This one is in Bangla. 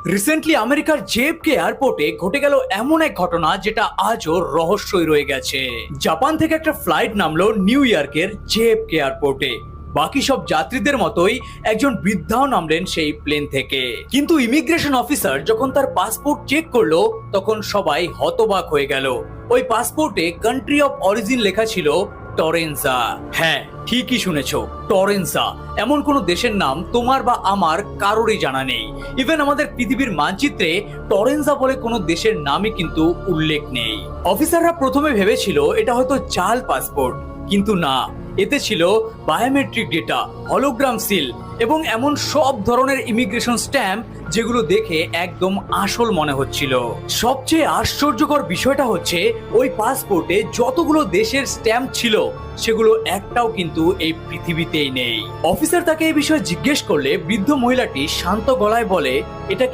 রিসেন্টলি আমেরিকার জেএফকে এয়ারপোর্টে ঘটে গেল এমন এক ঘটনা যেটা আজও রহস্যই রয়ে গেছে। জাপান থেকে একটা ফ্লাইট নামলো নিউ ইয়র্কের জেএফকে এয়ারপোর্টে। বাকি সব যাত্রীদের মতোই একজন বৃদ্ধাও নামলেন সেই প্লেন থেকে, কিন্তু ইমিগ্রেশন অফিসার যখন তার পাসপোর্ট চেক করলো তখন সবাই হতবাক হয়ে গেল। ওই পাসপোর্টে কান্ট্রি অফ অরিজিন লেখা ছিল টরেন্সা। হ্যাঁ, ঠিকই শুনেছো, টরেন্সা। এমন কোন দেশের নাম তোমার বা আমার কারোরই জানা নেই। ইভেন আমাদের পৃথিবীর মানচিত্রে টরেন্সা বলে কোনো দেশের নামই কিন্তু উল্লেখ নেই। অফিসাররা প্রথমে ভেবেছিল এটা হয়তো জাল পাসপোর্ট, কিন্তু না, এতে ছিল বায়োমেট্রিক ডেটা, হলোগ্রাম সিল এবং এমন সব ধরনের ইমিগ্রেশন স্ট্যাম্প যেগুলো দেখে একদম আসল মনে হচ্ছিল। সবচেয়ে আশ্চর্যকর বিষয়টা হচ্ছে ওই পাসপোর্টে যতগুলো দেশের স্ট্যাম্প ছিল সেগুলো একটাও কিন্তু এই পৃথিবীতেই নেই। অফিসার তাকে এই বিষয়ে জিজ্ঞেস করলে বৃদ্ধ মহিলাটি শান্ত গলায় বলে, এটা কি